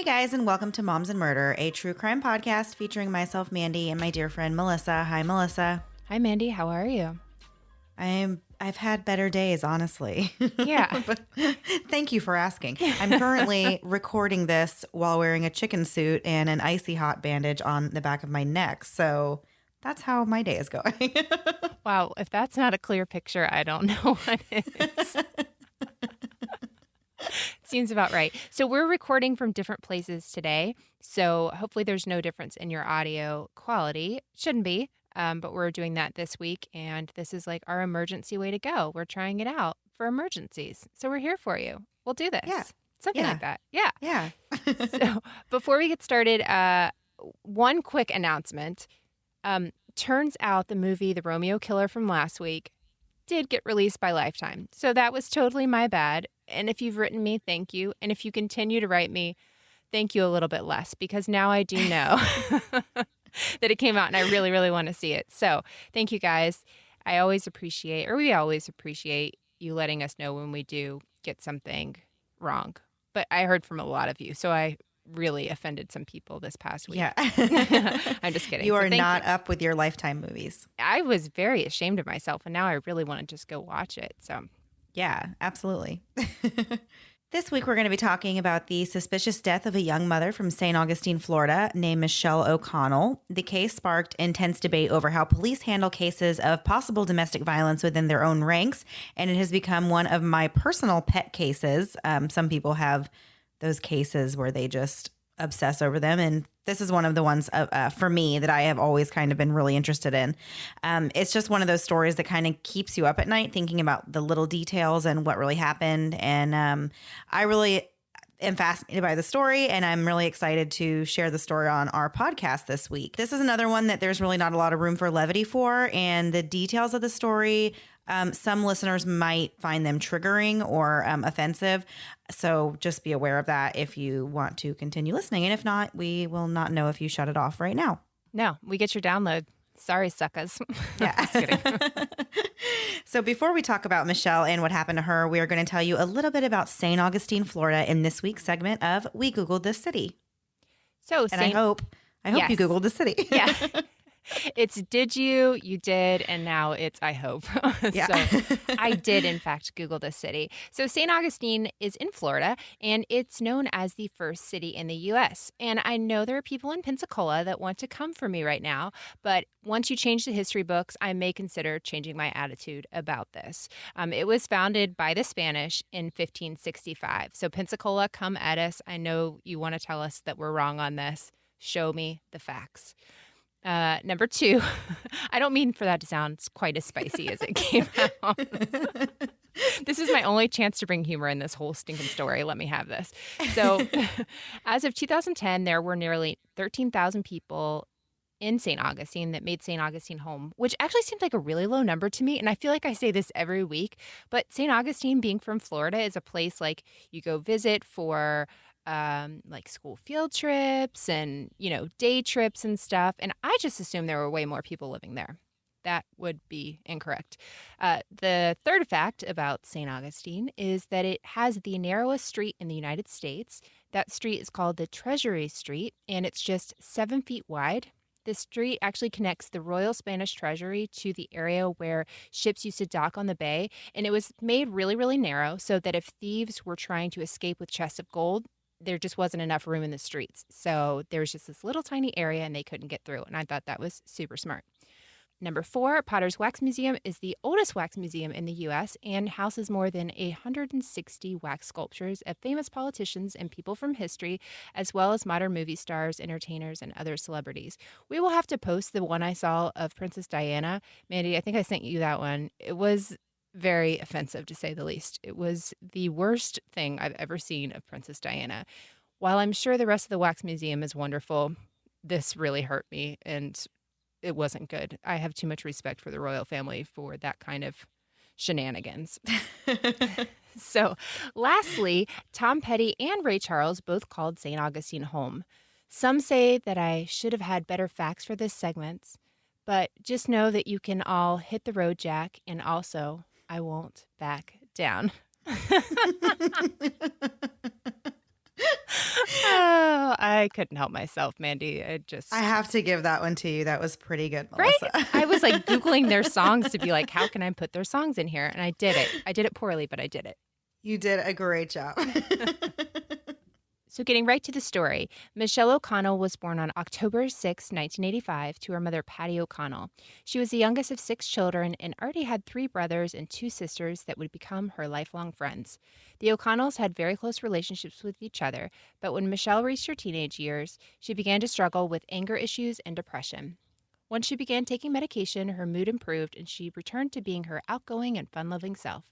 Hey guys, and welcome to Moms and Murder, a true crime podcast featuring myself, Mandy, and my dear friend Melissa. Hi, Melissa. Hi, Mandy. How are you? I've had better days, honestly. Yeah. But thank you for asking. I'm currently recording this while wearing a chicken suit and an icy hot bandage on the back of my neck. So that's how my day is going. Wow. If that's not a clear picture, I don't know what is. Seems about right. So we're recording from different places today. So hopefully there's no difference in your audio quality. Shouldn't be. But we're doing that this week. And this is like our emergency way to go. We're trying it out for emergencies. So we're here for you. We'll do this. Yeah. Something like that. Yeah. Yeah. So before we get started, one quick announcement. Turns out the movie The Romeo Killer from last week did get released by Lifetime. So that was totally my bad. And if you've written me, thank you. And if you continue to write me, thank you a little bit less, because now I do know that it came out and I really, really want to see it. So thank you guys. We always appreciate you letting us know when we do get something wrong. But I heard from a lot of you, so I really offended some people this past week. Yeah. I'm just kidding. You are not up with your Lifetime movies. I was very ashamed of myself, and now I really want to just go watch it. So, yeah, absolutely. This week, we're going to be talking about the suspicious death of a young mother from St. Augustine, Florida, named Michelle O'Connell. The case sparked intense debate over how police handle cases of possible domestic violence within their own ranks, and it has become one of my personal pet cases. Some people have those cases where they just obsess over them, and this is one of the ones for me that I have always kind of been really interested in. It's just one of those stories that kind of keeps you up at night thinking about the little details and what really happened, and I really am fascinated by the story, and I'm really excited to share the story on our podcast this week. This is another one that there's really not a lot of room for levity for, and the details of the story, some listeners might find them triggering or offensive. So just be aware of that if you want to continue listening. And if not, we will not know if you shut it off right now. No, we get your download. Sorry, suckers. Yeah. Just kidding. So before we talk about Michelle and what happened to her, we are going to tell you a little bit about St. Augustine, Florida in this week's segment of We Googled This City. So, I hope Yes. you Googled the city. Yeah. It's did you did, and now it's I hope. Yeah. So I did, in fact, Google this city. So St. Augustine is in Florida, and it's known as the first city in the U.S. And I know there are people in Pensacola that want to come for me right now, but once you change the history books, I may consider changing my attitude about this. It was founded by the Spanish in 1565. So Pensacola, come at us. I know you want to tell us that we're wrong on this. Show me the facts. Number two, I don't mean for that to sound quite as spicy as it came out. This is my only chance to bring humor in this whole stinking story. Let me have this. So as of 2010, there were nearly 13,000 people in St. Augustine that made St. Augustine home, which actually seemed like a really low number to me. And I feel like I say this every week, but St. Augustine, being from Florida, is a place like you go visit for like school field trips and, day trips and stuff. And I just assumed there were way more people living there. That would be incorrect. The third fact about St. Augustine is that it has the narrowest street in the United States. That street is called the Treasury Street, and it's just 7 feet wide. This street actually connects the Royal Spanish Treasury to the area where ships used to dock on the bay. And it was made really, really narrow so that if thieves were trying to escape with chests of gold, there just wasn't enough room in the streets. So there was just this little tiny area and they couldn't get through. And I thought that was super smart. Number 4, Potter's Wax Museum is the oldest wax museum in the U.S. and houses more than 160 wax sculptures of famous politicians and people from history, as well as modern movie stars, entertainers, and other celebrities. We will have to post the one I saw of Princess Diana. Mandy, I think I sent you that one. It was very offensive, to say the least. It was the worst thing I've ever seen of Princess Diana. While I'm sure the rest of the wax museum is wonderful, this really hurt me, and it wasn't good. I have too much respect for the royal family for that kind of shenanigans. So, lastly, Tom Petty and Ray Charles both called St. Augustine home. Some say that I should have had better facts for this segment, but just know that you can all hit the road, Jack, and also I won't back down. Oh, I couldn't help myself, Mandy. I have to give that one to you. That was pretty good, Right? Melissa. I was like Googling their songs to be like, how can I put their songs in here? And I did it. I did it poorly, but I did it. You did a great job. So, getting right to the story, Michelle O'Connell was born on October 6, 1985, to her mother, Patty O'Connell. She was the youngest of 6 children and already had 3 brothers and 2 sisters that would become her lifelong friends. The O'Connells had very close relationships with each other, but when Michelle reached her teenage years, she began to struggle with anger issues and depression. Once she began taking medication, her mood improved and she returned to being her outgoing and fun loving self.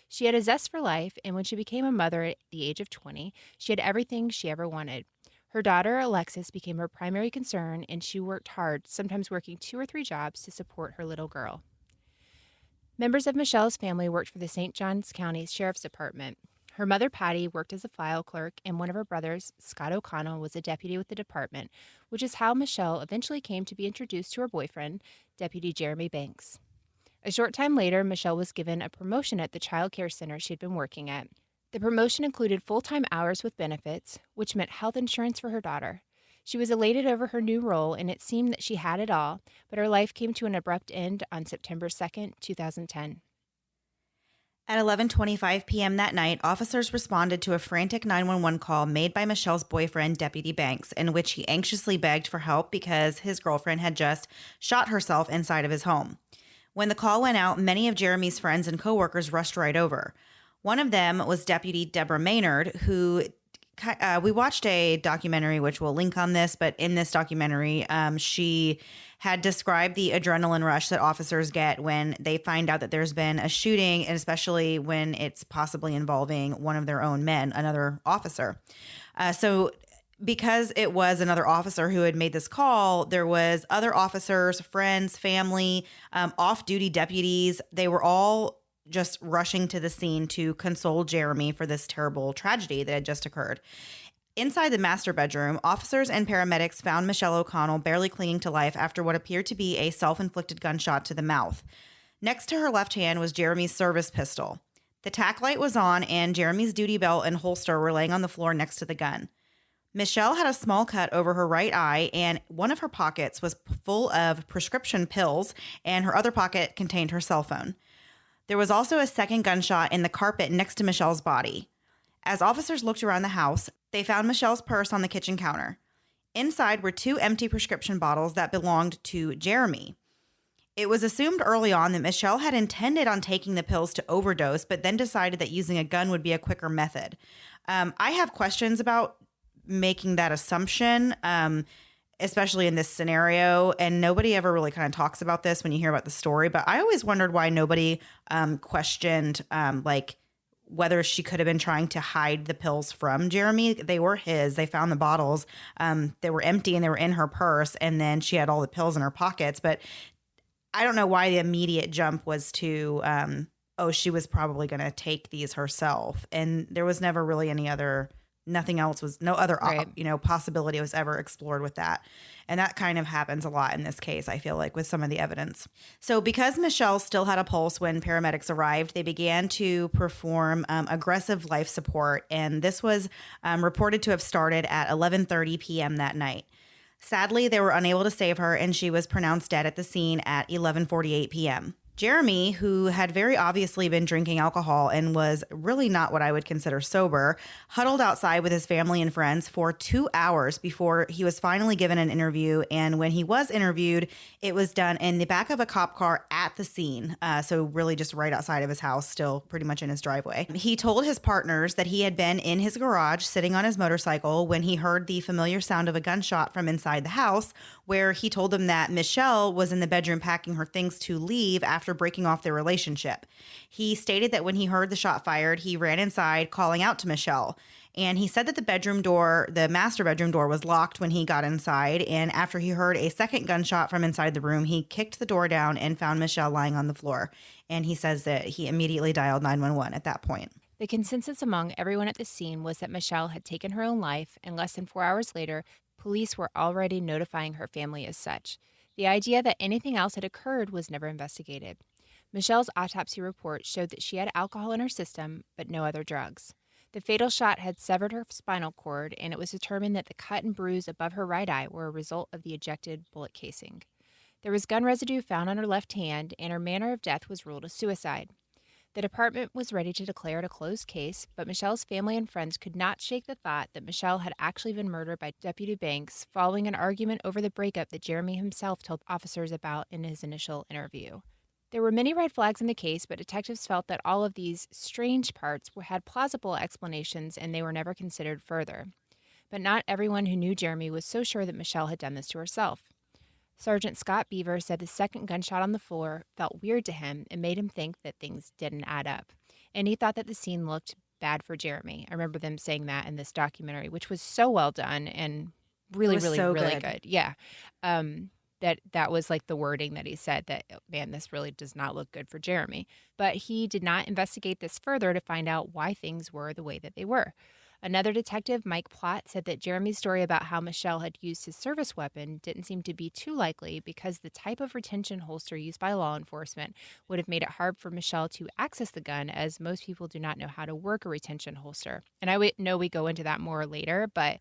She had a zest for life, and when she became a mother at the age of 20, she had everything she ever wanted. Her daughter, Alexis, became her primary concern, and she worked hard, sometimes working 2 or 3 jobs to support her little girl. Members of Michelle's family worked for the St. Johns County Sheriff's Department. Her mother, Patty, worked as a file clerk, and one of her brothers, Scott O'Connell, was a deputy with the department, which is how Michelle eventually came to be introduced to her boyfriend, Deputy Jeremy Banks. A short time later, Michelle was given a promotion at the child care center she had been working at. The promotion included full-time hours with benefits, which meant health insurance for her daughter. She was elated over her new role, and it seemed that she had it all, but her life came to an abrupt end on September 2nd, 2010. At 11:25 p.m. that night, officers responded to a frantic 911 call made by Michelle's boyfriend, Deputy Banks, in which he anxiously begged for help because his girlfriend had just shot herself inside of his home. When the call went out, many of Jeremy's friends and coworkers rushed right over. One of them was Deputy Deborah Maynard, who we watched a documentary, which we'll link on this, but in this documentary, she had described the adrenaline rush that officers get when they find out that there's been a shooting, and especially when it's possibly involving one of their own men, another officer. So because it was another officer who had made this call, there was other officers, friends, family, off-duty deputies. They were all just rushing to the scene to console Jeremy for this terrible tragedy that had just occurred. Inside the master bedroom, officers and paramedics found Michelle O'Connell barely clinging to life after what appeared to be a self-inflicted gunshot to the mouth. Next to her left hand was Jeremy's service pistol. The tack light was on, and Jeremy's duty belt and holster were laying on the floor next to the gun. Michelle had a small cut over her right eye, and one of her pockets was full of prescription pills, and her other pocket contained her cell phone. There was also a second gunshot in the carpet next to Michelle's body. As officers looked around the house, they found Michelle's purse on the kitchen counter. Inside were 2 empty prescription bottles that belonged to Jeremy. It was assumed early on that Michelle had intended on taking the pills to overdose, but then decided that using a gun would be a quicker method. I have questions about making that assumption, especially in this scenario. And nobody ever really kind of talks about this when you hear about the story. But I always wondered why nobody questioned like whether she could have been trying to hide the pills from Jeremy. They were his. They found the bottles. They were empty and they were in her purse. And then she had all the pills in her pockets. But I don't know why the immediate jump was to, she was probably going to take these herself. And there was never really nothing else was, no other, Right. possibility was ever explored with that. And that kind of happens a lot in this case, I feel like, with some of the evidence. So because Michelle still had a pulse when paramedics arrived, they began to perform aggressive life support. And this was reported to have started at 11:30 p.m. that night. Sadly, they were unable to save her, and she was pronounced dead at the scene at 11:48 p.m. Jeremy, who had very obviously been drinking alcohol and was really not what I would consider sober, huddled outside with his family and friends for 2 hours before he was finally given an interview. And when he was interviewed, it was done in the back of a cop car at the scene. So really just right outside of his house, still pretty much in his driveway. He told his partners that he had been in his garage sitting on his motorcycle when he heard the familiar sound of a gunshot from inside the house, where he told them that Michelle was in the bedroom packing her things to leave after breaking off their relationship. He stated that when he heard the shot fired, he ran inside calling out to Michelle. And he said that the master bedroom door was locked when he got inside. And after he heard a second gunshot from inside the room, he kicked the door down and found Michelle lying on the floor. And he says that he immediately dialed 911 at that point. The consensus among everyone at the scene was that Michelle had taken her own life, and less than 4 hours later, police were already notifying her family as such. The idea that anything else had occurred was never investigated. Michelle's autopsy report showed that she had alcohol in her system, but no other drugs. The fatal shot had severed her spinal cord, and it was determined that the cut and bruise above her right eye were a result of the ejected bullet casing. There was gun residue found on her left hand, and her manner of death was ruled a suicide. The department was ready to declare it a closed case, but Michelle's family and friends could not shake the thought that Michelle had actually been murdered by Deputy Banks following an argument over the breakup that Jeremy himself told officers about in his initial interview. There were many red flags in the case, but detectives felt that all of these strange parts had plausible explanations and they were never considered further. But not everyone who knew Jeremy was so sure that Michelle had done this to herself. Sergeant Scott Beaver said the second gunshot on the floor felt weird to him and made him think that things didn't add up. And he thought that the scene looked bad for Jeremy. I remember them saying that in this documentary, which was so well done and really, really, so really good. Yeah. That was like the wording that he said that, man, this really does not look good for Jeremy. But he did not investigate this further to find out why things were the way that they were. Another detective, Mike Plott, said that Jeremy's story about how Michelle had used his service weapon didn't seem to be too likely because the type of retention holster used by law enforcement would have made it hard for Michelle to access the gun, as most people do not know how to work a retention holster. And I know we go into that more later, but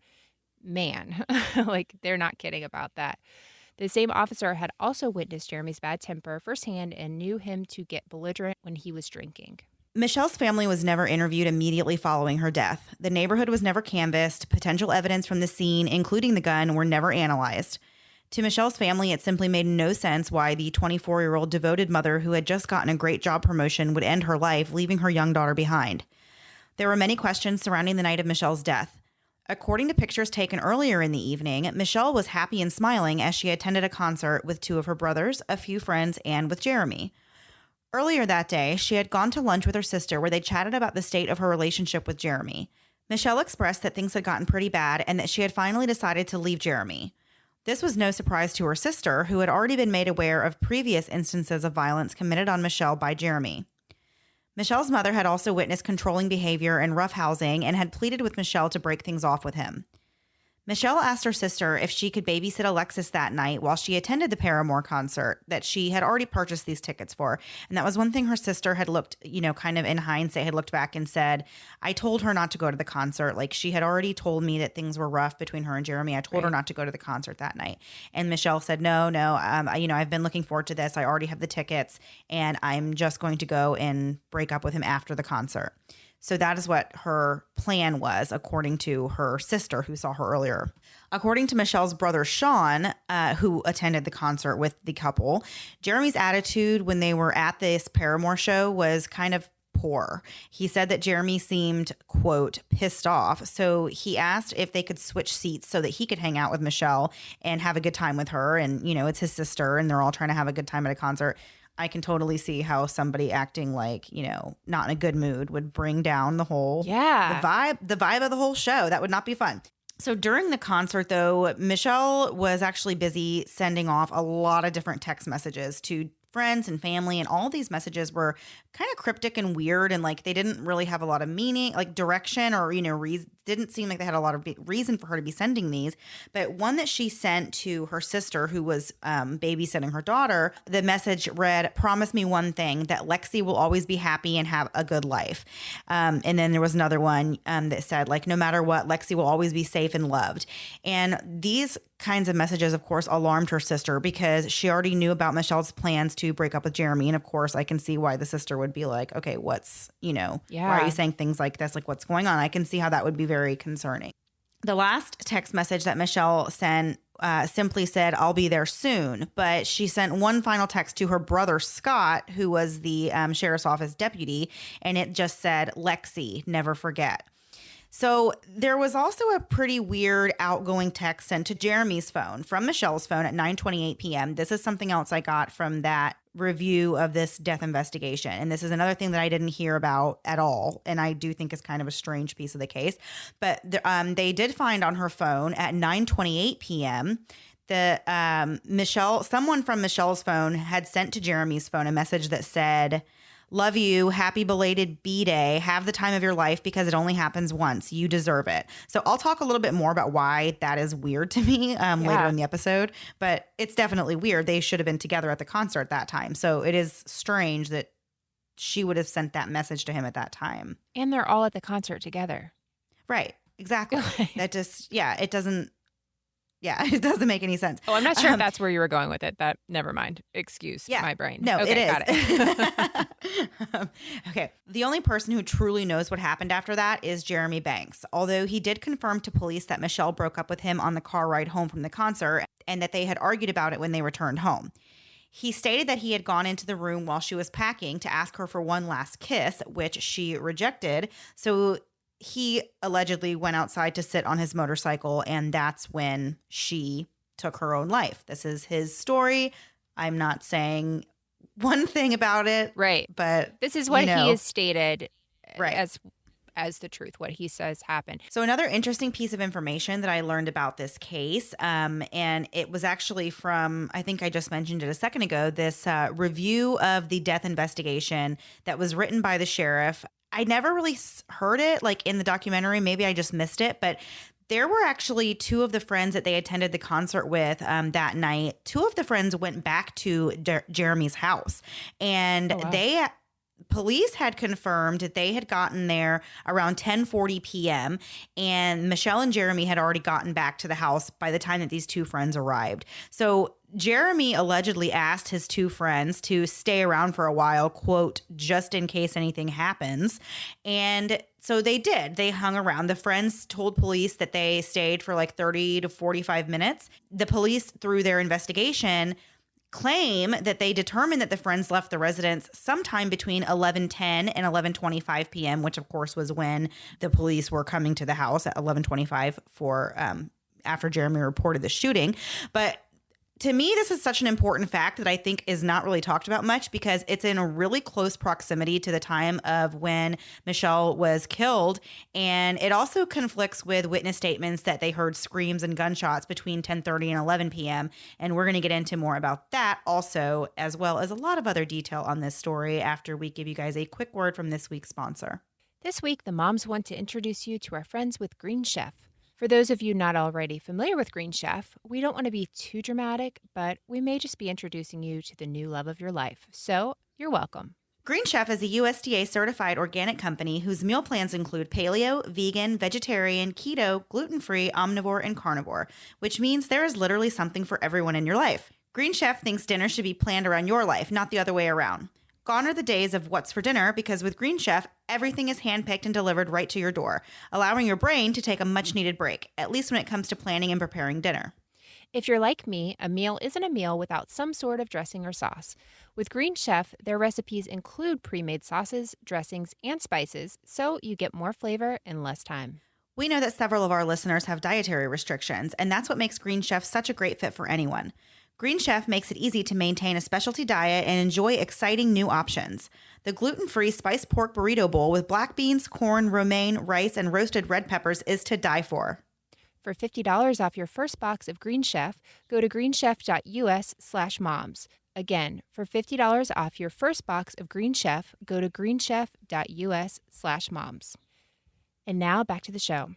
man, like they're not kidding about that. The same officer had also witnessed Jeremy's bad temper firsthand and knew him to get belligerent when he was drinking. Michelle's family was never interviewed immediately following her death. The neighborhood was never canvassed. Potential evidence from the scene, including the gun, were never analyzed. To Michelle's family, it simply made no sense why the 24-year-old devoted mother who had just gotten a great job promotion would end her life, leaving her young daughter behind. There were many questions surrounding the night of Michelle's death. According to pictures taken earlier in the evening, Michelle was happy and smiling as she attended a concert with two of her brothers, a few friends, and with Jeremy. Earlier that day, she had gone to lunch with her sister where they chatted about the state of her relationship with Jeremy. Michelle expressed that things had gotten pretty bad and that she had finally decided to leave Jeremy. This was no surprise to her sister, who had already been made aware of previous instances of violence committed on Michelle by Jeremy. Michelle's mother had also witnessed controlling behavior and roughhousing and had pleaded with Michelle to break things off with him. Michelle asked her sister if she could babysit Alexis that night while she attended the Paramore concert that she had already purchased these tickets for. And that was one thing her sister had looked, kind of in hindsight, had looked back and said, I told her not to go to the concert. Like, she had already told me that things were rough between her and Jeremy. I told her not to go to the concert that night. And Michelle said, no, I've been looking forward to this. I already have the tickets and I'm just going to go and break up with him after the concert. So that is what her plan was, according to her sister who saw her earlier. According to Michelle's brother, Sean, who attended the concert with the couple, Jeremy's attitude when they were at this Paramore show was kind of poor. He said that Jeremy seemed, quote, pissed off. So he asked if they could switch seats so that he could hang out with Michelle and have a good time with her. And, it's his sister and they're all trying to have a good time at a concert. I can totally see how somebody acting like, not in a good mood would bring down the whole, the vibe of the whole show. That would not be fun. So during the concert, though, Michelle was actually busy sending off a lot of different text messages to friends and family, and all these messages were kind of cryptic and weird, and like they didn't really have a lot of meaning, like direction, or didn't seem like they had a lot of reason for her to be sending these. But one that she sent to her sister who was babysitting her daughter, the message read, "Promise me one thing, that Lexi will always be happy and have a good life." And then there was another one that said, like, no matter what, Lexi will always be safe and loved. And these kinds of messages, of course, alarmed her sister because she already knew about Michelle's plans to break up with Jeremy. And of course, I can see why the sister would be like, okay, what's, why are you saying things like this? Like, what's going on? I can see how that would be very concerning. The last text message that Michelle sent simply said, "I'll be there soon." But she sent one final text to her brother, Scott, who was the sheriff's office deputy. And it just said, "Lexi, never forget." So there was also a pretty weird outgoing text sent to Jeremy's phone from Michelle's phone at 9:28 p.m. This is something else I got from that review of this death investigation. And this is another thing that I didn't hear about at all. And I do think is kind of a strange piece of the case. But they did find on her phone at 9:28 p.m. someone from Michelle's phone had sent to Jeremy's phone a message that said, "Love you. Happy belated B-Day. Have the time of your life because it only happens once. You deserve it." So I'll talk a little bit more about why that is weird to me later in the episode. But it's definitely weird. They should have been together at the concert that time. So it is strange that she would have sent that message to him at that time. And they're all at the concert together. Right. Exactly. Okay. That just, it doesn't make any sense. Oh, I'm not sure if that's where you were going with it. Never mind. Excuse my brain. No, okay, it is. Got it. Okay. The only person who truly knows what happened after that is Jeremy Banks, although he did confirm to police that Michelle broke up with him on the car ride home from the concert and that they had argued about it when they returned home. He stated that he had gone into the room while she was packing to ask her for one last kiss, which she rejected. So he allegedly went outside to sit on his motorcycle, and that's when she took her own life. This is his story. I'm not saying one thing about it. Right. But this is what he has stated as the truth, what he says happened. So another interesting piece of information that I learned about this case, and it was actually from, I think I just mentioned it a second ago, this review of the death investigation that was written by the sheriff. I never really heard it like in the documentary. Maybe I just missed it, but there were actually two of the friends that they attended the concert with that night. Two of the friends went back to Jeremy's house, and police had confirmed that they had gotten there around 10:40 p.m. and Michelle and Jeremy had already gotten back to the house by the time that these two friends arrived. So Jeremy allegedly asked his two friends to stay around for a while, quote, just in case anything happens. And so they did. They hung around. The friends told police that they stayed for like 30 to 45 minutes. The police, through their investigation, claim that they determined that the friends left the residence sometime between 11:10 and 11:25 p.m., which of course was when the police were coming to the house at 11:25 for after Jeremy reported the shooting. But to me, this is such an important fact that I think is not really talked about much because it's in a really close proximity to the time of when Michelle was killed. And it also conflicts with witness statements that they heard screams and gunshots between 10:30 and 11 p.m. And we're going to get into more about that also, as well as a lot of other detail on this story after we give you guys a quick word from this week's sponsor. This week, the moms want to introduce you to our friends with Green Chef. For those of you not already familiar with Green Chef, we don't want to be too dramatic, but we may just be introducing you to the new love of your life. So you're welcome. Green Chef is a USDA certified organic company whose meal plans include paleo, vegan, vegetarian, keto, gluten-free, omnivore, and carnivore, which means there is literally something for everyone in your life. Green Chef thinks dinner should be planned around your life, not the other way around. Gone are the days of what's for dinner because with Green Chef, everything is handpicked and delivered right to your door, allowing your brain to take a much-needed break, at least when it comes to planning and preparing dinner. If you're like me, a meal isn't a meal without some sort of dressing or sauce. With Green Chef, their recipes include pre-made sauces, dressings, and spices, so you get more flavor in less time. We know that several of our listeners have dietary restrictions, and that's what makes Green Chef such a great fit for anyone. Green Chef makes it easy to maintain a specialty diet and enjoy exciting new options. The gluten-free spiced pork burrito bowl with black beans, corn, romaine, rice, and roasted red peppers is to die for. For $50 off your first box of Green Chef, go to greenchef.us/moms. Again, for $50 off your first box of Green Chef, go to greenchef.us/moms. And now back to the show.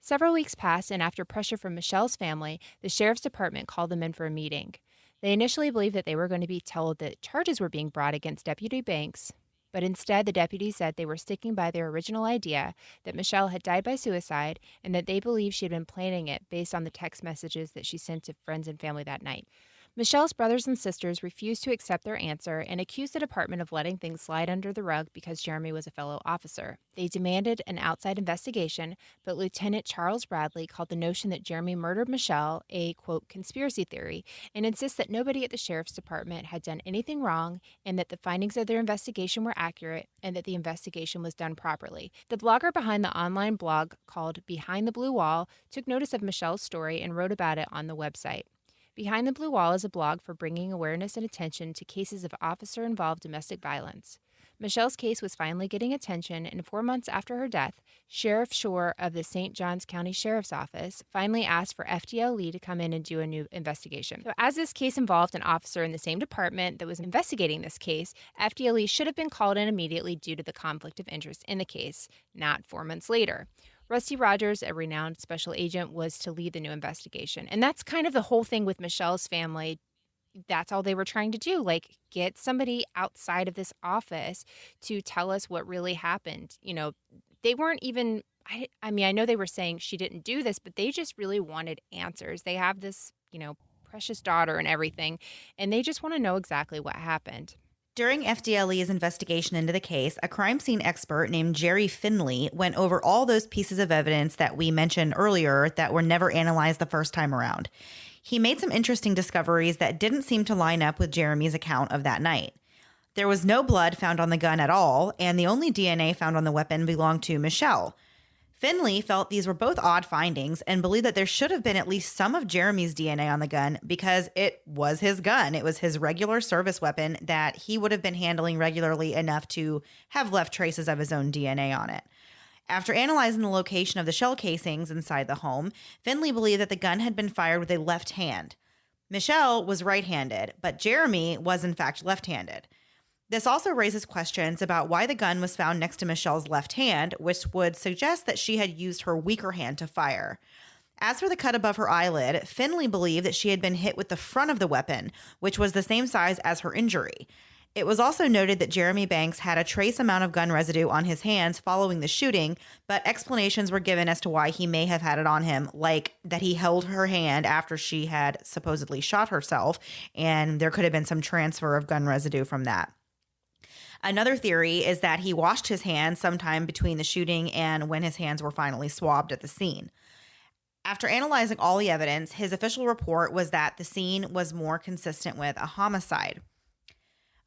Several weeks passed, and after pressure from Michelle's family, the sheriff's department called them in for a meeting. They initially believed that they were going to be told that charges were being brought against Deputy Banks, but instead the deputy said they were sticking by their original idea that Michelle had died by suicide and that they believed she had been planning it based on the text messages that she sent to friends and family that night. Michelle's brothers and sisters refused to accept their answer and accused the department of letting things slide under the rug because Jeremy was a fellow officer. They demanded an outside investigation, but Lieutenant Charles Bradley called the notion that Jeremy murdered Michelle a, quote, conspiracy theory and insists that nobody at the sheriff's department had done anything wrong and that the findings of their investigation were accurate and that the investigation was done properly. The blogger behind the online blog called Behind the Blue Wall took notice of Michelle's story and wrote about it on the website. Behind the Blue Wall is a blog for bringing awareness and attention to cases of officer-involved domestic violence. Michelle's case was finally getting attention, and 4 months after her death, Sheriff Shore of the St. Johns County Sheriff's Office finally asked for FDL Lee to come in and do a new investigation. So as this case involved an officer in the same department that was investigating this case, FDL Lee should have been called in immediately due to the conflict of interest in the case, not 4 months later. Rusty Rogers, a renowned special agent, was to lead the new investigation. And that's kind of the whole thing with Michelle's family that's all they were trying to do, like, get somebody outside of this office to tell us what really happened. They weren't even I mean, I know they were saying she didn't do this, but they just really wanted answers. They have this, precious daughter and everything, and they just wanna know exactly what happened. During FDLE's investigation into the case, a crime scene expert named Jerry Finley went over all those pieces of evidence that we mentioned earlier that were never analyzed the first time around. He made some interesting discoveries that didn't seem to line up with Jeremy's account of that night. There was no blood found on the gun at all, and the only DNA found on the weapon belonged to Michelle. Finley felt these were both odd findings and believed that there should have been at least some of Jeremy's DNA on the gun because it was his gun. It was his regular service weapon that he would have been handling regularly enough to have left traces of his own DNA on it. After analyzing the location of the shell casings inside the home, Finley believed that the gun had been fired with a left hand. Michelle was right-handed, but Jeremy was in fact left-handed. This also raises questions about why the gun was found next to Michelle's left hand, which would suggest that she had used her weaker hand to fire. As for the cut above her eyelid, Finley believed that she had been hit with the front of the weapon, which was the same size as her injury. It was also noted that Jeremy Banks had a trace amount of gun residue on his hands following the shooting, but explanations were given as to why he may have had it on him, like that he held her hand after she had supposedly shot herself, and there could have been some transfer of gun residue from that. Another theory is that he washed his hands sometime between the shooting and when his hands were finally swabbed at the scene. After analyzing all the evidence, his official report was that the scene was more consistent with a homicide.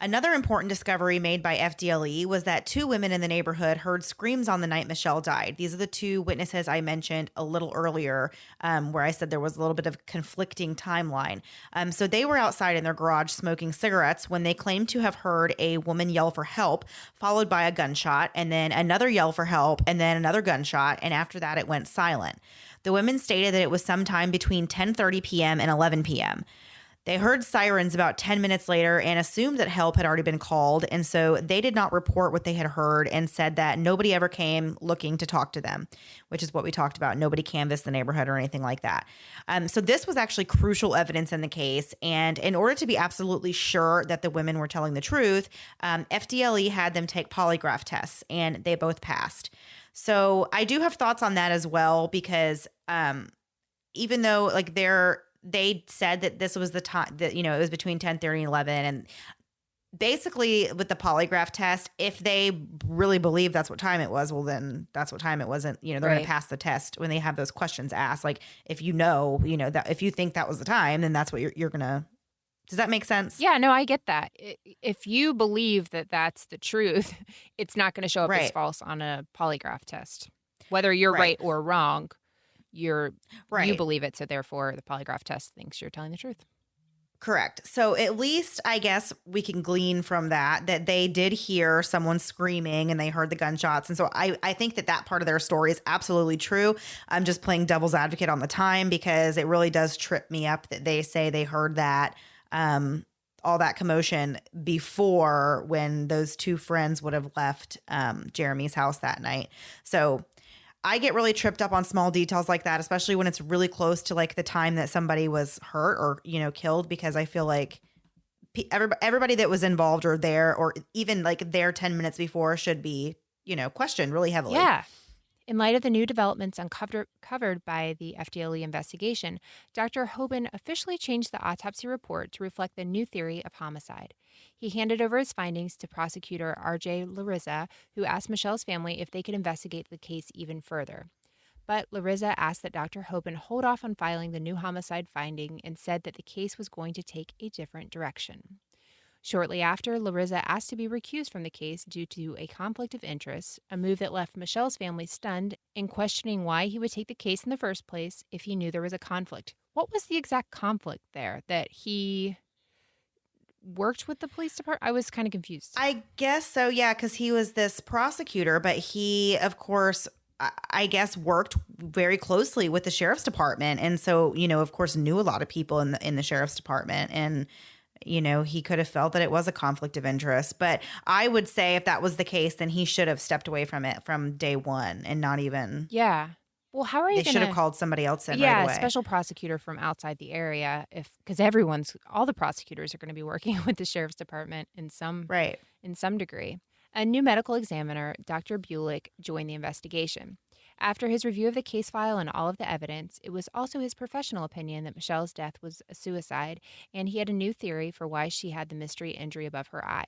Another important discovery made by FDLE was that two women in the neighborhood heard screams on the night Michelle died. These are the two witnesses I mentioned a little earlier, where I said there was a little bit of conflicting timeline. So they were outside in their garage smoking cigarettes when they claimed to have heard a woman yell for help, followed by a gunshot, and then another yell for help, and then another gunshot, and after that it went silent. The women stated that it was sometime between 10:30 p.m. and 11 p.m. They heard sirens about 10 minutes later and assumed that help had already been called, and so they did not report what they had heard and said that nobody ever came looking to talk to them, which is what we talked about. Nobody canvassed the neighborhood or anything like that. So this was actually crucial evidence in the case, and in order to be absolutely sure that the women were telling the truth, FDLE had them take polygraph tests, and they both passed. So I do have thoughts on that as well because even though they said that this was the time that, it was between 10:30 and 11. And basically with the polygraph test, if they really believe that's what time it was, well, then that's what time it wasn't. They're going to pass the test when they have those questions asked. Like if that if you think that was the time, then that's what you're going to. Does that make sense? Yeah, no, I get that. If you believe that that's the truth, it's not going to show up as false on a polygraph test. Whether you're right or wrong, you believe it, so therefore the polygraph test thinks you're telling the truth. Correct. So at least I guess we can glean from that they did hear someone screaming and they heard the gunshots. And so I think that part of their story is absolutely true. I'm just playing devil's advocate on the time because it really does trip me up that they say they heard that all that commotion before when those two friends would have left Jeremy's house that night. So I get really tripped up on small details like that, especially when it's really close to like the time that somebody was hurt or, killed, because I feel like everybody that was involved or there or even like there 10 minutes before should be, questioned really heavily. Yeah. In light of the new developments covered by the FDLE investigation, Dr. Hoban officially changed the autopsy report to reflect the new theory of homicide. He handed over his findings to prosecutor R.J. Larissa, who asked Michelle's family if they could investigate the case even further. But Larissa asked that Dr. Hoban hold off on filing the new homicide finding and said that the case was going to take a different direction. Shortly after, Larissa asked to be recused from the case due to a conflict of interest, a move that left Michelle's family stunned and questioning why he would take the case in the first place if he knew there was a conflict. What was the exact conflict there? That he worked with the police department? I was kind of confused. I guess so, yeah, because he was this prosecutor, but he, of course, I guess worked very closely with the sheriff's department. And so, of course, knew a lot of people in the sheriff's department. And he could have felt that it was a conflict of interest. But I would say if that was the case, then he should have stepped away from it from day one and not even. Yeah. Well, how are you They going should have to? called somebody else in right Yeah, a away. special prosecutor from outside the area, if because all the prosecutors are going to be working with the sheriff's department Right. in some degree. A new medical examiner, Dr. Bulick, joined the investigation. After his review of the case file and all of the evidence, it was also his professional opinion that Michelle's death was a suicide, and he had a new theory for why she had the mystery injury above her eye.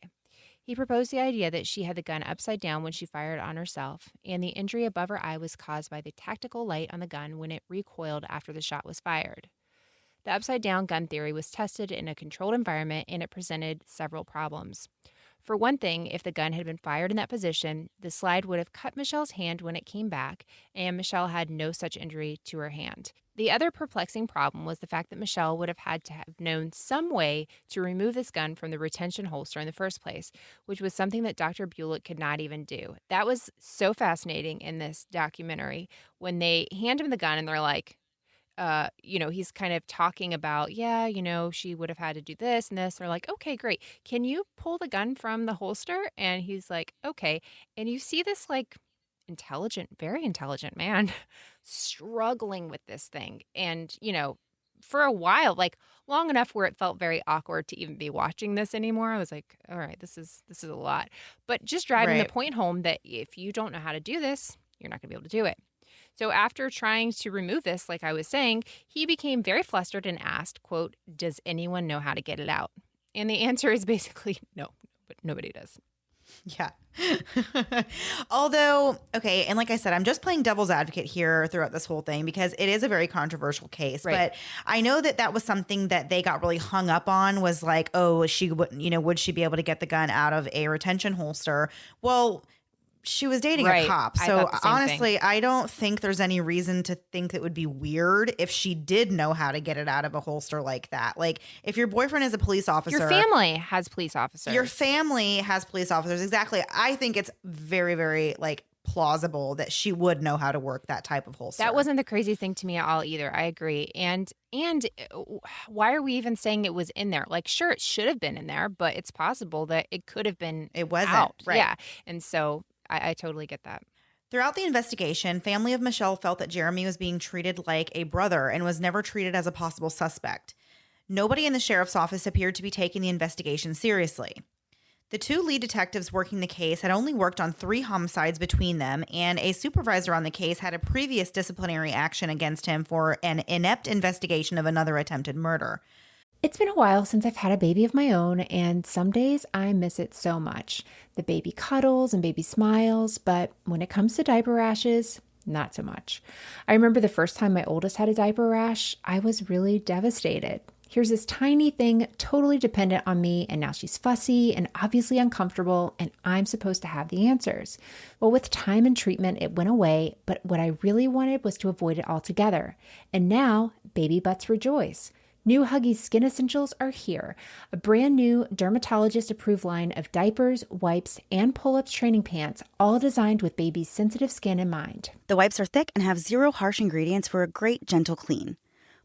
He proposed the idea that she had the gun upside down when she fired on herself, and the injury above her eye was caused by the tactical light on the gun when it recoiled after the shot was fired. The upside down gun theory was tested in a controlled environment, and it presented several problems. For one thing, if the gun had been fired in that position, the slide would have cut Michelle's hand when it came back, and Michelle had no such injury to her hand. The other perplexing problem was the fact that Michelle would have had to have known some way to remove this gun from the retention holster in the first place, which was something that Dr. Bulick could not even do. That was so fascinating in this documentary when they hand him the gun and they're like, he's kind of talking about, she would have had to do this and this. They're like, okay, great. Can you pull the gun from the holster? And he's like, okay. And you see this like very intelligent man struggling with this thing. And, for a while, like long enough where it felt very awkward to even be watching this anymore. I was like, all right, this is a lot. But just driving the point home that if you don't know how to do this, you're not going to be able to do it. So after trying to remove this, like I was saying, he became very flustered and asked, quote, "Does anyone know how to get it out?" And the answer is basically no, but nobody does. Yeah. Although, okay, and like I said, I'm just playing devil's advocate here throughout this whole thing because it is a very controversial case. Right. But I know that was something that they got really hung up on was like, oh, she wouldn't, would she be able to get the gun out of a retention holster? Well, she was dating a cop. So honestly, I don't think there's any reason to think it would be weird if she did know how to get it out of a holster like that. Like if your boyfriend is a police officer. Your family has police officers. Exactly. I think it's very, very plausible that she would know how to work that type of holster. That wasn't the crazy thing to me at all either. I agree. And why are we even saying it was in there? Like, sure, it should have been in there, but it's possible that it could have been It wasn't. out. Right. Yeah. And so I totally get that. Throughout the investigation, family of Michelle felt that Jeremy was being treated like a brother and was never treated as a possible suspect. Nobody in the sheriff's office appeared to be taking the investigation seriously. The two lead detectives working the case had only worked on 3 homicides between them, and a supervisor on the case had a previous disciplinary action against him for an inept investigation of another attempted murder. It's been a while since I've had a baby of my own, and some days I miss it so much. The baby cuddles and baby smiles, but when it comes to diaper rashes, not so much. I remember the first time my oldest had a diaper rash, I was really devastated. Here's this tiny thing totally dependent on me, and now she's fussy and obviously uncomfortable, and I'm supposed to have the answers. Well, with time and treatment, it went away, but what I really wanted was to avoid it altogether. And now, baby butts rejoice. New Huggies Skin Essentials are here, a brand new dermatologist-approved line of diapers, wipes, and pull-ups training pants, all designed with baby's sensitive skin in mind. The wipes are thick and have 0 harsh ingredients for a great, gentle clean.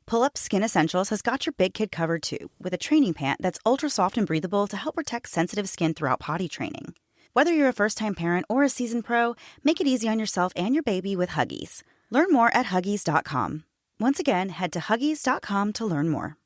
Pull-Up Skin Essentials has got your big kid covered too, with a training pant that's ultra soft and breathable to help protect sensitive skin throughout potty training. Whether you're a first-time parent or a seasoned pro, make it easy on yourself and your baby with Huggies. Learn more at Huggies.com. Once again, head to Huggies.com to learn more.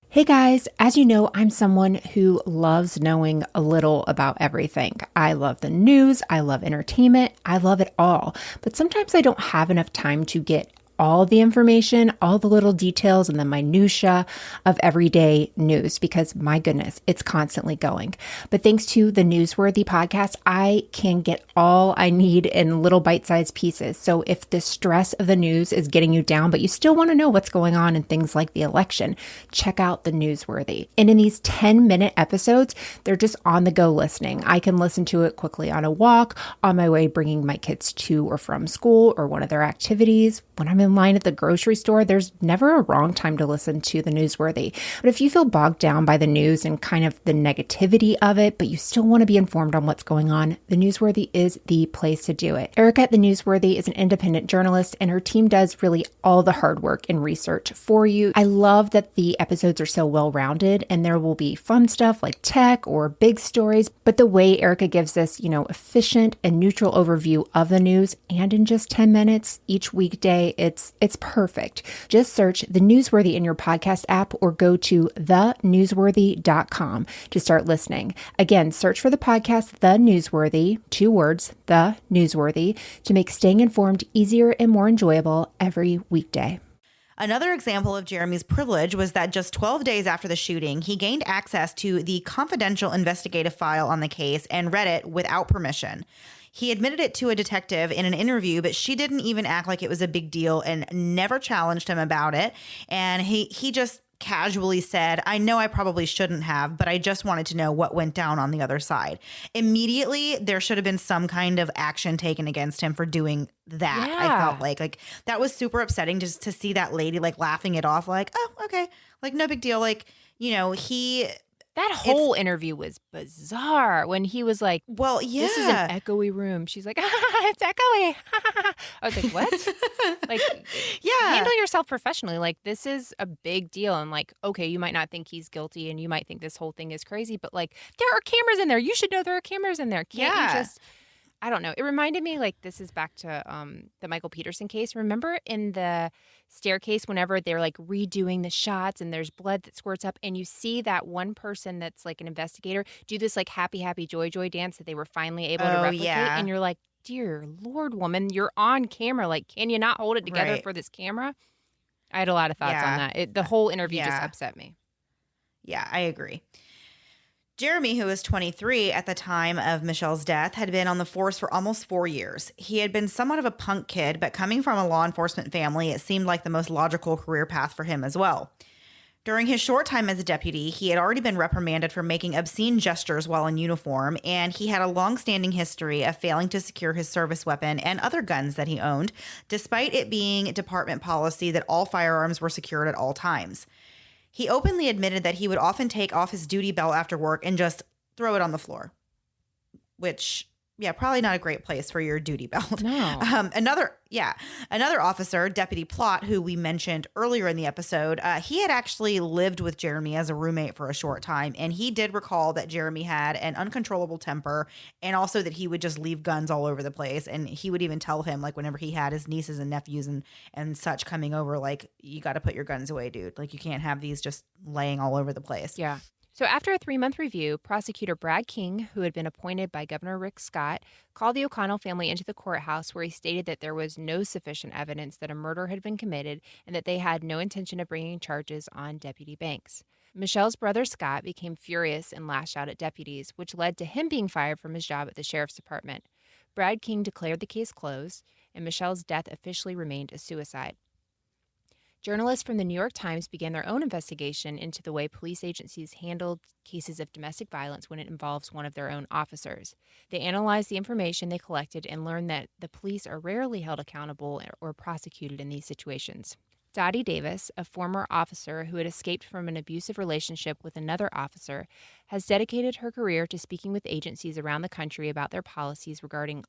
Hey guys, as you know, I'm someone who loves knowing a little about everything. I love the news, I love entertainment, I love it all. But sometimes I don't have enough time to get all the information, all the little details and the minutia of everyday news because my goodness, it's constantly going. But thanks to the Newsworthy podcast, I can get all I need in little bite-sized pieces. So if the stress of the news is getting you down, but you still want to know what's going on in things like the election, check out the Newsworthy. And in these 10-minute episodes, they're just on the go listening. I can listen to it quickly on a walk, on my way bringing my kids to or from school or one of their activities, when I'm in in line at the grocery store, there's never a wrong time to listen to The Newsworthy. But if you feel bogged down by the news and kind of the negativity of it, but you still want to be informed on what's going on, The Newsworthy is the place to do it. Erica at The Newsworthy is an independent journalist, and her team does really all the hard work and research for you. I love that the episodes are so well-rounded, and there will be fun stuff like tech or big stories, but the way Erica gives this, efficient and neutral overview of the news, and in just 10 minutes each weekday, it's perfect. Just search The Newsworthy in your podcast app or go to thenewsworthy.com to start listening. Again, search for the podcast The Newsworthy, 2 words, The Newsworthy, to make staying informed easier and more enjoyable every weekday. Another example of Jeremy's privilege was that just 12 days after the shooting, he gained access to the confidential investigative file on the case and read it without permission. He admitted it to a detective in an interview, but she didn't even act like it was a big deal and never challenged him about it. And he just casually said, "I know I probably shouldn't have, but I just wanted to know what went down on the other side." Immediately, there should have been some kind of action taken against him for doing that. Yeah. I felt like that was super upsetting just to see that lady laughing it off like, "Oh, okay, no big deal." That whole interview was bizarre when he was like, Well, yeah. "This is an echoey room." She's like, "It's echoey." I was like, "What?" Yeah. Handle yourself professionally. This is a big deal. And okay, you might not think he's guilty and you might think this whole thing is crazy, but there are cameras in there. You should know there are cameras in there. Can't you just... I don't know. It reminded me, this is back to the Michael Peterson case. Remember in the staircase whenever they're redoing the shots and there's blood that squirts up and you see that one person that's an investigator do this happy, happy, joy, joy dance that they were finally able to replicate. Yeah. And you're like, dear Lord, woman, you're on camera. Can you not hold it together Right. for this camera? I had a lot of thoughts on that. The whole interview just upset me. Yeah, I agree. Jeremy, who was 23 at the time of Michelle's death, had been on the force for almost 4 years. He had been somewhat of a punk kid, but coming from a law enforcement family, it seemed like the most logical career path for him as well. During his short time as a deputy, he had already been reprimanded for making obscene gestures while in uniform, and he had a long-standing history of failing to secure his service weapon and other guns that he owned, despite it being department policy that all firearms were secured at all times. He openly admitted that he would often take off his duty belt after work and just throw it on the floor, which, probably not a great place for your duty belt. No. Another officer, Deputy Plott, who we mentioned earlier in the episode, he had actually lived with Jeremy as a roommate for a short time, and he did recall that Jeremy had an uncontrollable temper and also that he would just leave guns all over the place. And he would even tell him, whenever he had his nieces and nephews and such coming over, you got to put your guns away, dude. You can't have these just laying all over the place. Yeah. So after a 3-month review, prosecutor Brad King, who had been appointed by Governor Rick Scott, called the O'Connell family into the courthouse where he stated that there was no sufficient evidence that a murder had been committed and that they had no intention of bringing charges on Deputy Banks. Michelle's brother Scott became furious and lashed out at deputies, which led to him being fired from his job at the sheriff's department. Brad King declared the case closed, and Michelle's death officially remained a suicide. Journalists from the New York Times began their own investigation into the way police agencies handled cases of domestic violence when it involves one of their own officers. They analyzed the information they collected and learned that the police are rarely held accountable or prosecuted in these situations. Dottie Davis, a former officer who had escaped from an abusive relationship with another officer, has dedicated her career to speaking with agencies around the country about their policies regarding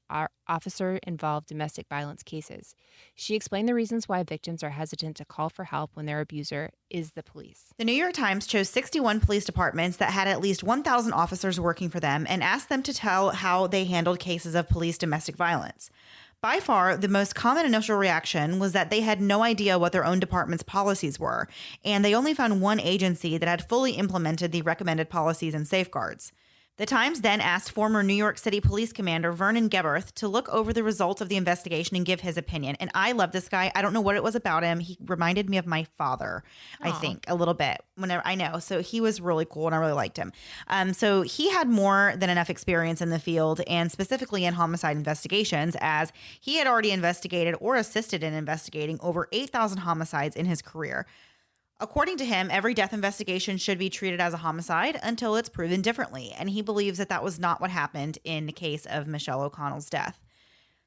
officer-involved domestic violence cases. She explained the reasons why victims are hesitant to call for help when their abuser is the police. The New York Times chose 61 police departments that had at least 1,000 officers working for them and asked them to tell how they handled cases of police domestic violence. By far, the most common initial reaction was that they had no idea what their own department's policies were, and they only found one agency that had fully implemented the recommended policies and safeguards. The Times then asked former New York City Police Commander Vernon Geberth to look over the results of the investigation and give his opinion. And I love this guy. I don't know what it was about him. He reminded me of my father, I think, a little bit. I know. So he was really cool and I really liked him. So he had more than enough experience in the field and specifically in homicide investigations, as he had already investigated or assisted in investigating over 8,000 homicides in his career. According to him, every death investigation should be treated as a homicide until it's proven differently, and he believes that that was not what happened in the case of Michelle O'Connell's death.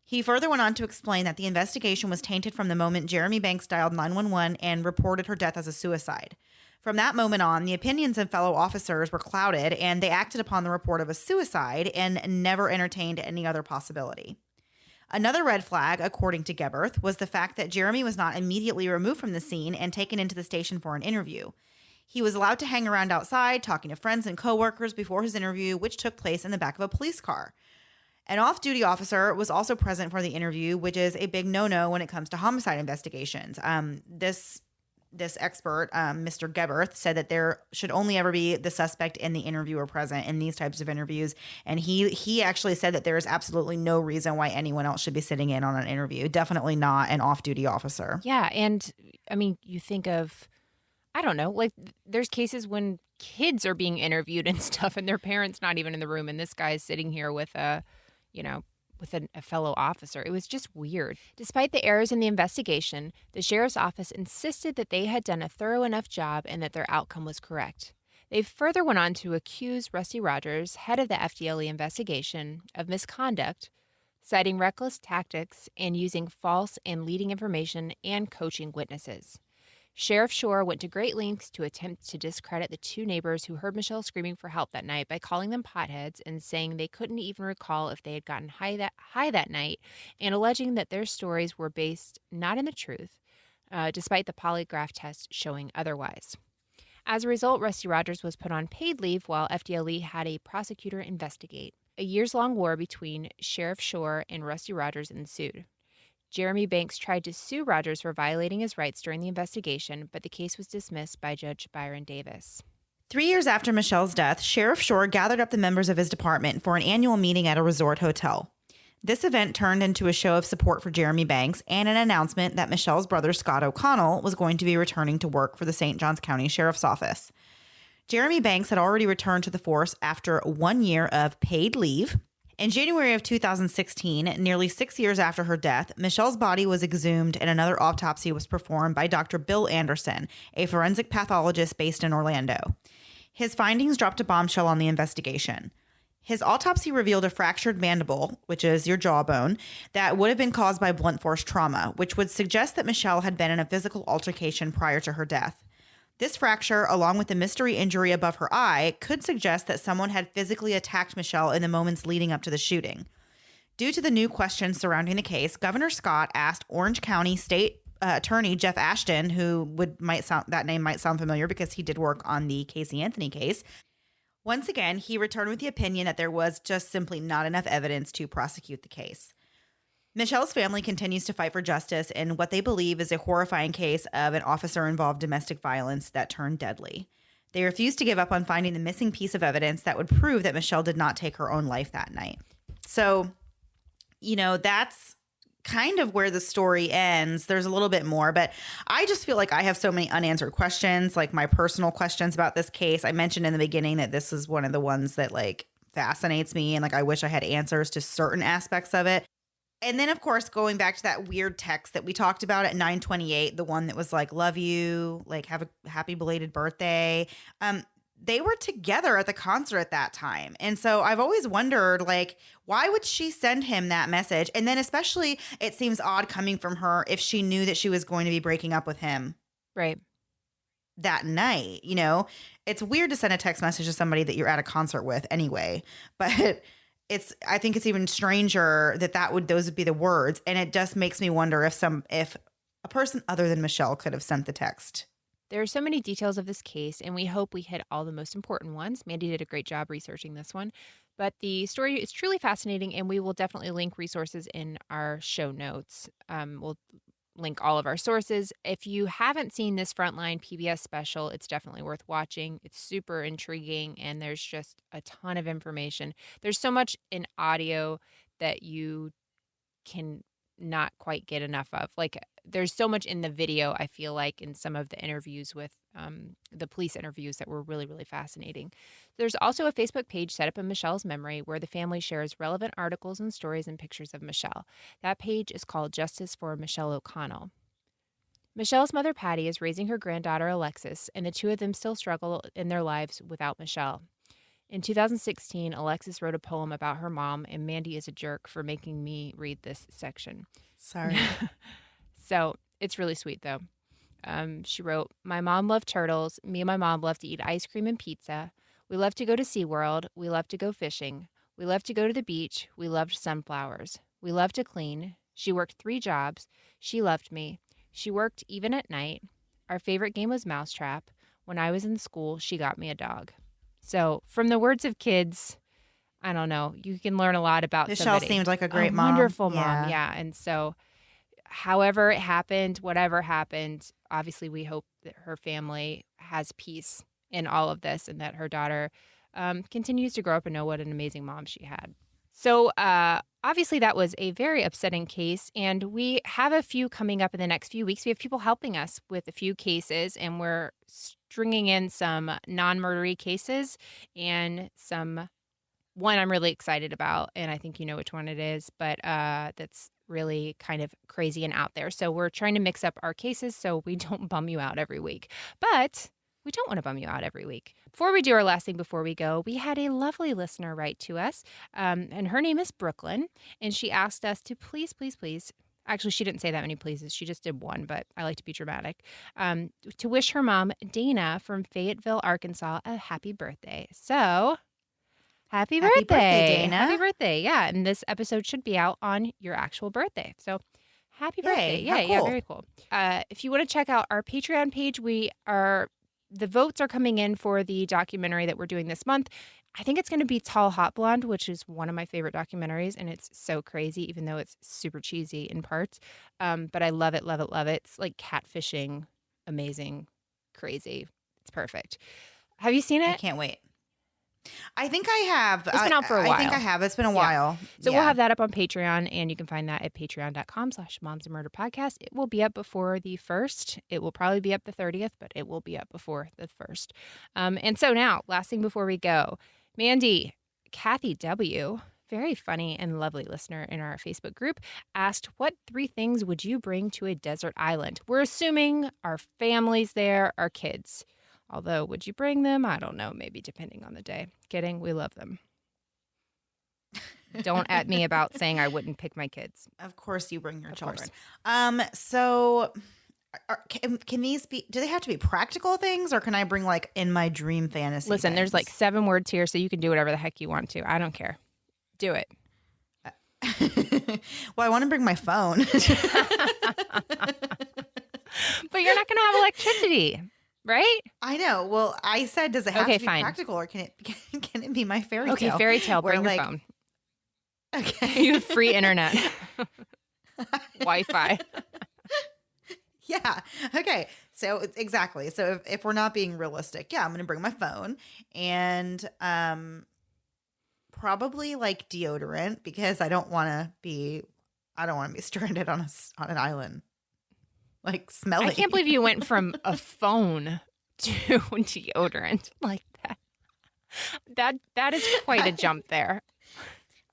He further went on to explain that the investigation was tainted from the moment Jeremy Banks dialed 911 and reported her death as a suicide. From that moment on, the opinions of fellow officers were clouded, and they acted upon the report of a suicide and never entertained any other possibility. Another red flag, according to Geberth, was the fact that Jeremy was not immediately removed from the scene and taken into the station for an interview. He was allowed to hang around outside, talking to friends and coworkers before his interview, which took place in the back of a police car. An off-duty officer was also present for the interview, which is a big no-no when it comes to homicide investigations. This expert, Mr. Geberth, said that there should only ever be the suspect and the interviewer present in these types of interviews. And he actually said that there is absolutely no reason why anyone else should be sitting in on an interview. Definitely not an off-duty officer. Yeah. And I mean, you think of, I don't know, like there's cases when kids are being interviewed and stuff and their parents not even in the room. And this guy's sitting here with a fellow officer. It was just weird. Despite the errors in the investigation, the sheriff's office insisted that they had done a thorough enough job and that their outcome was correct. They further went on to accuse Rusty Rogers, head of the FDLE investigation, of misconduct, citing reckless tactics and using false and leading information and coaching witnesses. Sheriff Shore went to great lengths to attempt to discredit the two neighbors who heard Michelle screaming for help that night by calling them potheads and saying they couldn't even recall if they had gotten high that night, and alleging that their stories were based not in the truth, despite the polygraph test showing otherwise. As a result, Rusty Rogers was put on paid leave while FDLE had a prosecutor investigate. A years-long war between Sheriff Shore and Rusty Rogers ensued. Jeremy Banks tried to sue Rogers for violating his rights during the investigation, but the case was dismissed by Judge Byron Davis. 3 years after Michelle's death, Sheriff Shore gathered up the members of his department for an annual meeting at a resort hotel. This event turned into a show of support for Jeremy Banks and an announcement that Michelle's brother, Scott O'Connell, was going to be returning to work for the St. Johns County Sheriff's Office. Jeremy Banks had already returned to the force after 1 year of paid leave. In January of 2016, nearly 6 years after her death, Michelle's body was exhumed and another autopsy was performed by Dr. Bill Anderson, a forensic pathologist based in Orlando. His findings dropped a bombshell on the investigation. His autopsy revealed a fractured mandible, which is your jawbone, that would have been caused by blunt force trauma, which would suggest that Michelle had been in a physical altercation prior to her death. This fracture, along with the mystery injury above her eye, could suggest that someone had physically attacked Michelle in the moments leading up to the shooting. Due to the new questions surrounding the case, Governor Scott asked Orange County State Attorney Jeff Ashton, that name might sound familiar because he did work on the Casey Anthony case. Once again, he returned with the opinion that there was just simply not enough evidence to prosecute the case. Michelle's family continues to fight for justice in what they believe is a horrifying case of an officer-involved domestic violence that turned deadly. They refuse to give up on finding the missing piece of evidence that would prove that Michelle did not take her own life that night. So, that's kind of where the story ends. There's a little bit more, but I just feel like I have so many unanswered questions, like my personal questions about this case. I mentioned in the beginning that this is one of the ones that fascinates me, and I wish I had answers to certain aspects of it. And then, of course, going back to that weird text that we talked about at 9:28, the one that was love you, have a happy belated birthday. They were together at the concert at that time. And so I've always wondered, why would she send him that message? And then especially it seems odd coming from her if she knew that she was going to be breaking up with him. Right. That night, it's weird to send a text message to somebody that you're at a concert with anyway, but I think it's even stranger that those would be the words. And it just makes me wonder if a person other than Michelle could have sent the text. There are so many details of this case, and we hope we hit all the most important ones. Mandy did a great job researching this one. But the story is truly fascinating, and we will definitely link resources in our show notes. We'll link all of our sources. If you haven't seen this Frontline PBS special, it's definitely worth watching. It's super intriguing, and there's just a ton of information. There's so much in audio that you can not quite get enough of. There's so much in the video, I feel like, in some of the interviews with the police interviews that were really, really fascinating. There's also a Facebook page set up in Michelle's memory where the family shares relevant articles and stories and pictures of Michelle. That page is called Justice for Michelle O'Connell. Michelle's mother, Patty, is raising her granddaughter, Alexis, and the two of them still struggle in their lives without Michelle. In 2016, Alexis wrote a poem about her mom, and Mandy is a jerk for making me read this section. Sorry. So it's really sweet, though. She wrote, "My mom loved turtles. Me and my mom loved to eat ice cream and pizza. We loved to go to SeaWorld. We loved to go fishing. We loved to go to the beach. We loved sunflowers. We loved to clean. She worked 3 jobs. She loved me. She worked even at night. Our favorite game was Mousetrap. When I was in school, she got me a dog." So from the words of kids, I don't know, you can learn a lot about Michelle somebody. seems like a great A mom. wonderful mom, yeah. And so however it happened, whatever happened, obviously we hope that her family has peace in all of this and that her daughter continues to grow up and know what an amazing mom she had. So obviously that was a very upsetting case, and we have a few coming up in the next few weeks. We have people helping us with a few cases, and we're stringing in some non-murdery cases and one I'm really excited about, and I think you know which one it is, but that's really kind of crazy and out there. So we're trying to mix up our cases so we don't bum you out every week. But we don't want to bum you out every week. Before we do our last thing before we go, we had a lovely listener write to us, and her name is Brooklyn, and she asked us to please, please, please, actually she didn't say that many pleases, she just did one, but I like to be dramatic, to wish her mom, Dana, from Fayetteville, Arkansas, a happy birthday. So happy birthday, Dana. Happy birthday. Yeah. And this episode should be out on your actual birthday. So happy birthday. How Yeah, cool. very cool. If you want to check out our Patreon page, the votes are coming in for the documentary that we're doing this month. I think it's going to be Tall Hot Blonde, which is one of my favorite documentaries. And it's so crazy, even though it's super cheesy in parts. But I love it, love it, love it. It's like catfishing, amazing, crazy. It's perfect. Have you seen it? I can't wait. I think I have. It's been out for a while. I think I have. It's been a Yeah. while. So we'll have that up on Patreon, and you can find that at patreon.com/momsandmurderpodcast. It will be up before the 1st. It will probably be up the 30th, but it will be up before the 1st. And so now, last thing before we go, Mandy, Kathy W., very funny and lovely listener in our Facebook group, asked, what 3 things would you bring to a desert island? We're assuming our families there, our kids. Although, would you bring them? I don't know. Maybe depending on the day. Kidding. We love them. Don't at me about saying I wouldn't pick my kids. Of course you bring your Of children. course. So can these be, do they have to be practical things, or can I bring like in my dream fantasy Listen, things? there's like 7 words here, so you can do whatever the heck you want to. I don't care. Do it. Well, I want to bring my phone. But you're not going to have electricity, right? I know. Well, I said, does it have Okay, to be fine. practical, or can it be my fairy Okay, tale? fairy tale. where, Bring your like- phone. Okay. You have free internet. Wi-Fi. Yeah. Okay. So exactly. So if we're not being realistic, yeah, I'm going to bring my phone and probably like deodorant, because I don't want to be stranded on an island. Like smelly. I can't believe you went from a phone to deodorant like that. That is quite a jump there.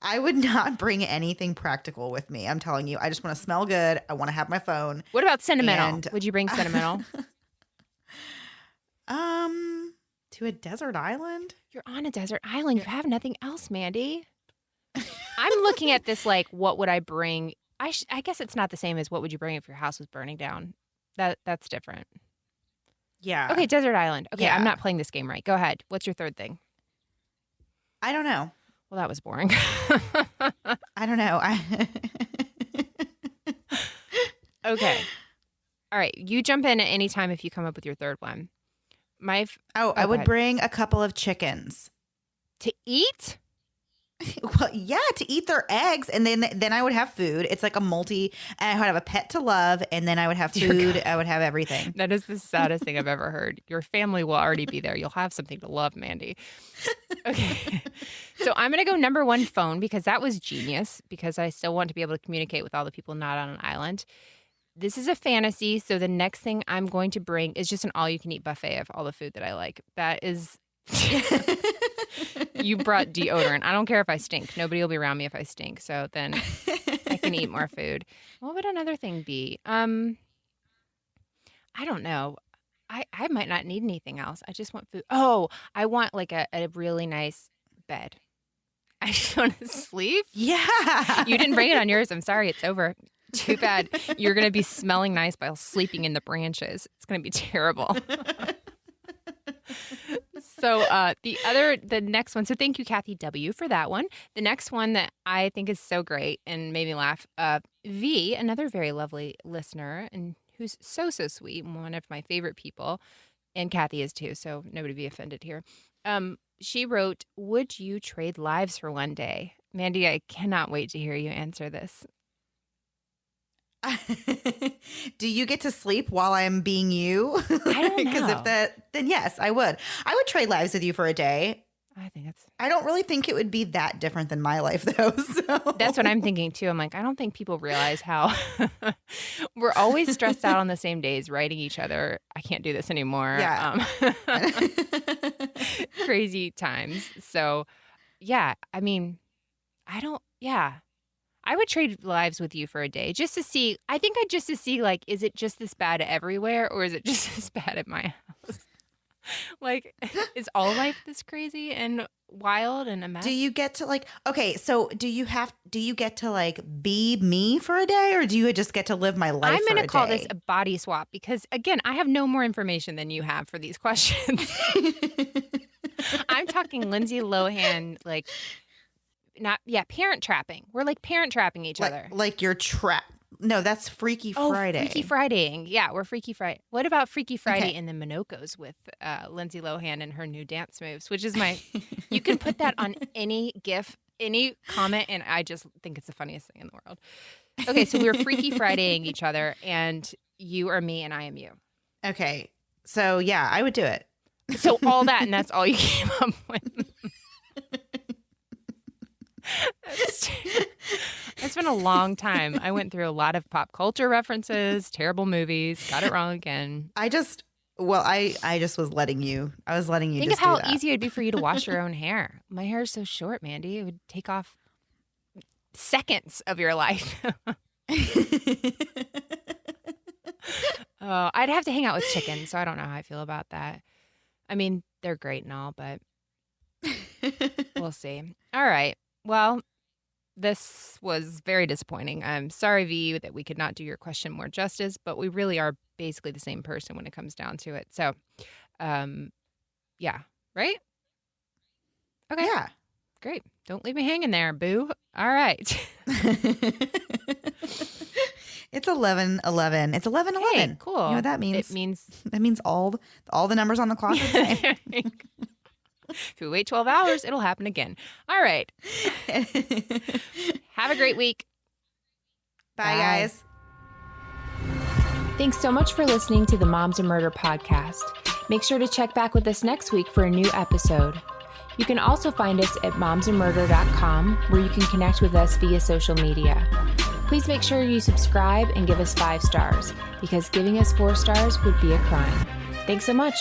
I would not bring anything practical with me. I'm telling you. I just want to smell good. I want to have my phone. What about sentimental? And- Would you bring sentimental? To a desert island? You're on a desert island. You have nothing else, Mandy. I'm looking at this like, what would I bring? I guess it's not the same as what would you bring if your house was burning down. That's different. Yeah. Okay, desert island. Okay, Yeah. I'm not playing this game right. Go ahead. What's your 3rd thing? I don't know. Well, that was boring. I don't know. Okay. All right. You jump in at any time if you come up with your 3rd one. I go would ahead. bring a couple of chickens. To eat? Well, yeah, to eat their eggs, and then I would have food. It's like a and I would have a pet to love, and then I would have Dear food. God. I would have everything. That is the saddest thing I've ever heard. Your family will already be there. You'll have something to love, Mandy. Okay. So I'm going to go number 1, phone, because that was genius, because I still want to be able to communicate with all the people not on an island. This is a fantasy, so the next thing I'm going to bring is just an all-you-can-eat buffet of all the food that I like. That is... You brought deodorant. I don't care if I stink. Nobody will be around me if I stink. So then I can eat more food. What would another thing be? I don't know. I might not need anything else. I just want food. Oh, I want like a really nice bed. I just want to sleep. Yeah. You didn't bring it on yours. I'm sorry. It's over. Too bad. You're going to be smelling nice while sleeping in the branches. It's going to be terrible. So the next one. So thank you, Kathy W., for that one. The next one that I think is so great and made me laugh. V, another very lovely listener and who's so sweet and one of my favorite people. And Kathy is too, so nobody be offended here. She wrote, "Would you trade lives for one day?" Mandy, I cannot wait to hear you answer this. Do you get to sleep while I'm being you? I don't know. Because then yes, I would. I would trade lives with you for a day. I don't really think it would be that different than my life, though. So. That's what I'm thinking, too. I'm like, I don't think people realize how we're always stressed out on the same days, writing each other. I can't do this anymore. Yeah. Crazy times. So, yeah, I mean, I would trade lives with you for a day just to see. I think just to see, like, is it just this bad everywhere or is it just this bad at my house? Like, is all life this crazy and wild and a mess? Do you get to do you get to be me for a day, or do you just get to live my life? I'm going to call this a body swap because, again, I have no more information than you have for these questions. I'm talking Lindsay Lohan, parent trapping. We're like parent trapping each other. Like you're trapped. No, that's Freaky Friday. Freaky Fridaying. Yeah, we're Freaky Friday. What about Freaky Friday in the Minocos with Lindsay Lohan and her new dance moves, which is you can put that on any GIF, any comment, and I just think it's the funniest thing in the world. Okay, so we're Freaky Fridaying each other, and you are me and I am you. Okay, so yeah, I would do it. So all that, and that's all you came up with. It's been a long time. I went through a lot of pop culture references, terrible movies, got it wrong again. I just was letting you. I was letting you. Think just of how do that. easy it'd be for you to wash your own hair. My hair is so short, Mandy. It would take off seconds of your life. I'd have to hang out with chickens, so I don't know how I feel about that. I mean, they're great and all, but we'll see. All right. Well, this was very disappointing. I'm sorry, V, that we could not do your question more justice, but we really are basically the same person when it comes down to it. So, yeah. Right? Okay. Yeah. Great. Don't leave me hanging there, boo. All right. It's 11:11. It's 11:11. Hey, cool. You know what that means? It means all the numbers on the clock are the same. If we wait 12 hours, it'll happen again. All right. Have a great week. Bye, guys. Thanks so much for listening to the Moms of Murder podcast. Make sure to check back with us next week for a new episode. You can also find us at momsandmurder.com, where you can connect with us via social media. Please make sure you subscribe and give us 5 stars, because giving us 4 stars would be a crime. Thanks so much.